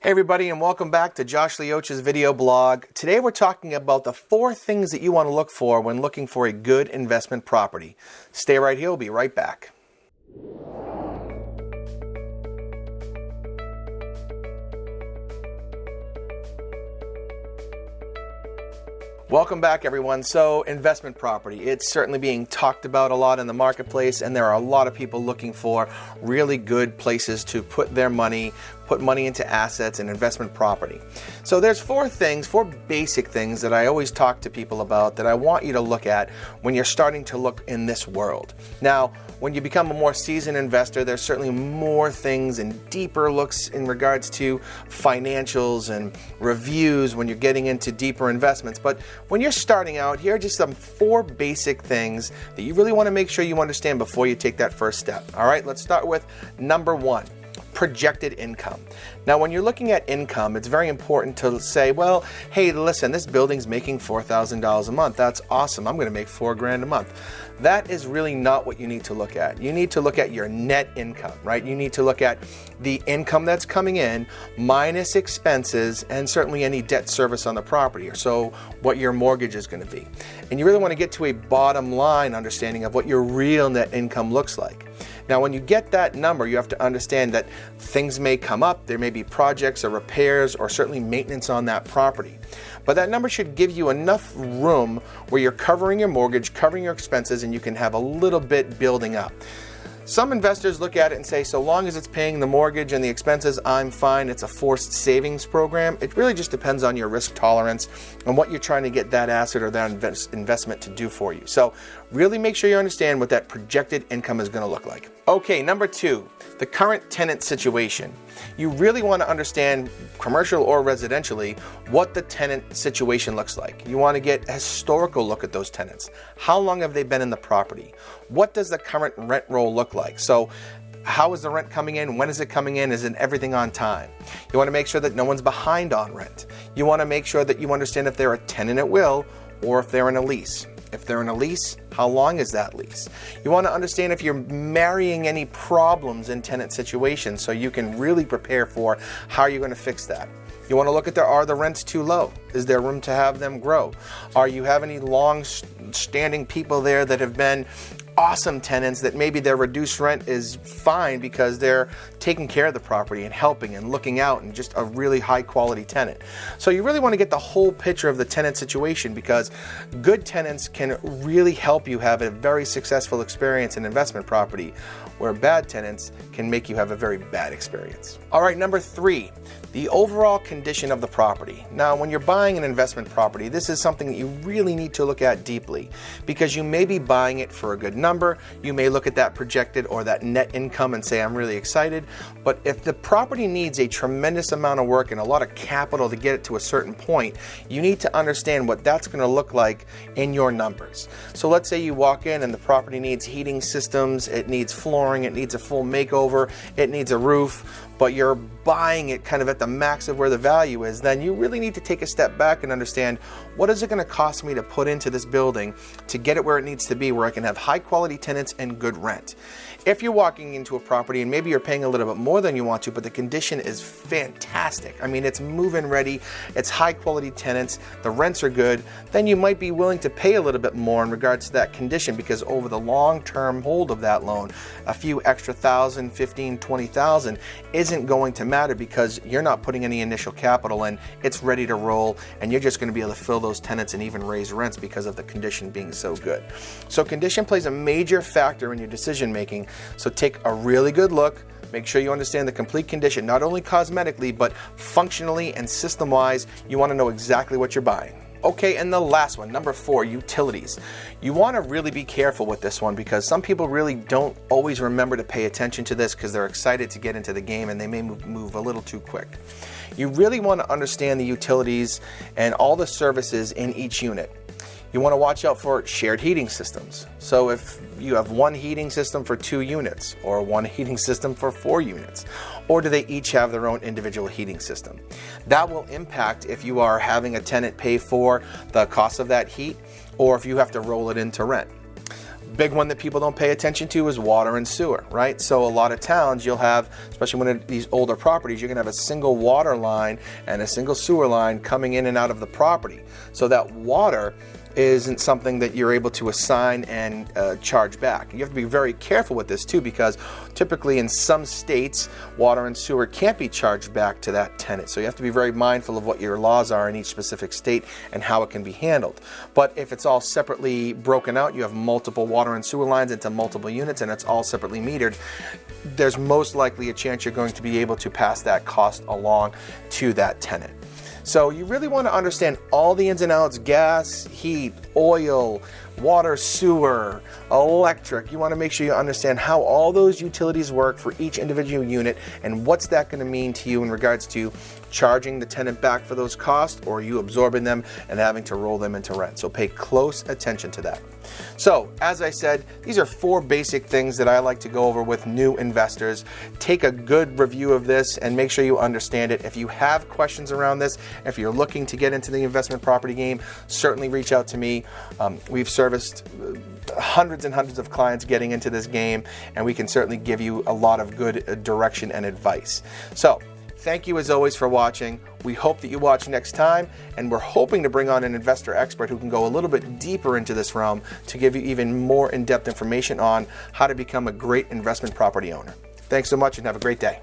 Hey everybody, and welcome back to Josh Lioce's video blog. Today we're talking about the 4 things that you want to look for when looking for a good investment property. Stay right here, we'll be right back. Welcome back everyone. So investment property, it's certainly being talked about a lot in the marketplace, and there are a lot of people looking for really good places to put their money, put money into assets and investment property. So there's 4 basic things that I always talk to people about that I want you to look at when you're starting to look in this world. Now, when you become a more seasoned investor, there's certainly more things and deeper looks in regards to financials and reviews when you're getting into deeper investments. But when you're starting out, here are just some 4 basic things that you really want to make sure you understand before you take that first step. All right, let's start with number 1. Projected income. Now, when you're looking at income, it's very important to say, well, hey, listen, this building's making $4,000 a month. That's awesome. I'm going to make $4,000 a month. That is really not what you need to look at. You need to look at your net income, right? You need to look at the income that's coming in minus expenses and certainly any debt service on the property, or so what your mortgage is going to be. And you really want to get to a bottom line understanding of what your real net income looks like. Now, when you get that number, you have to understand that things may come up. There may be projects or repairs or certainly maintenance on that property. But that number should give you enough room where you're covering your mortgage, covering your expenses, and you can have a little bit building up. Some investors look at it and say, so long as it's paying the mortgage and the expenses, I'm fine. It's a forced savings program. It really just depends on your risk tolerance and what you're trying to get that asset or that investment to do for you. So really make sure you understand what that projected income is going to look like. Okay, number 2, the current tenant situation. You really want to understand, commercial or residentially, what the tenant situation looks like. You want to get a historical look at those tenants. How long have they been in the property? What does the current rent roll look like? So how is the rent coming in? When is it coming in? Is it everything on time? You want to make sure that no one's behind on rent. You want to make sure that you understand if they're a tenant at will or if they're in a lease. If they're in a lease, how long is that lease? You want to understand if you're marrying any problems in tenant situations so you can really prepare for how you're going to fix that. You want to look at are the rents too low? Is there room to have them grow? Are you have any long-standing people there that have been awesome tenants that maybe their reduced rent is fine because they're taking care of the property and helping and looking out and just a really high quality tenant. So you really want to get the whole picture of the tenant situation, because good tenants can really help you have a very successful experience in investment property, where bad tenants can make you have a very bad experience. All right, number 3, the overall condition of the property. Now, when you're buying an investment property, this is something that you really need to look at deeply, because you may be buying it for a good number. You may look at that projected or that net income and say, I'm really excited. But if the property needs a tremendous amount of work and a lot of capital to get it to a certain point, you need to understand what that's going to look like in your numbers. So let's say you walk in and the property needs heating systems, it needs flooring, it needs a full makeover, it needs a roof, but you're buying it kind of at the max of where the value is. Then you really need to take a step back and understand, what is it going to cost me to put into this building to get it where it needs to be, where I can have high quality tenants and good rent. If you're walking into a property and maybe you're paying a little bit more than you want to, but the condition is fantastic, I mean, it's move-in ready, it's high quality tenants, the rents are good, then you might be willing to pay a little bit more in regards to that condition, because over the long-term hold of that loan, a few extra $1,000, $15,000, $20,000 isn't going to matter, because you're not putting any initial capital in, it's ready to roll, and you're just going to be able to fill those tenants and even raise rents because of the condition being so good. So condition plays a major factor in your decision making. So take a really good look. Make sure you understand the complete condition, not only cosmetically, but functionally and system-wise. You want to know exactly what you're buying. Okay, and the last one, number 4, utilities. You want to really be careful with this one, because some people really don't always remember to pay attention to this because they're excited to get into the game and they may move a little too quick. You really want to understand the utilities and all the services in each unit. You want to watch out for shared heating systems. So if you have one heating system for 2 units, or one heating system for 4 units, or do they each have their own individual heating system? That will impact if you are having a tenant pay for the cost of that heat, or if you have to roll it into rent. Big one that people don't pay attention to is water and sewer, right? So a lot of towns you'll have, especially when it's these older properties, you're gonna have a single water line and a single sewer line coming in and out of the property. So that water isn't something that you're able to assign and charge back. You have to be very careful with this too, because typically in some states, water and sewer can't be charged back to that tenant. So you have to be very mindful of what your laws are in each specific state and how it can be handled. But if it's all separately broken out, you have multiple water and sewer lines into multiple units and it's all separately metered, there's most likely a chance you're going to be able to pass that cost along to that tenant. So you really want to understand all the ins and outs: gas, heat, oil, water, sewer, electric. You want to make sure you understand how all those utilities work for each individual unit and what's that going to mean to you in regards to charging the tenant back for those costs, or you absorbing them and having to roll them into rent. So pay close attention to that. So, as I said, these are 4 basic things that I like to go over with new investors. Take a good review of this and make sure you understand it. If you have questions around this, if you're looking to get into the investment property game, certainly reach out to me. We've serviced hundreds and hundreds of clients getting into this game, and we can certainly give you a lot of good direction and advice. So, thank you as always for watching. We hope that you watch next time, and we're hoping to bring on an investor expert who can go a little bit deeper into this realm to give you even more in-depth information on how to become a great investment property owner. Thanks so much and have a great day.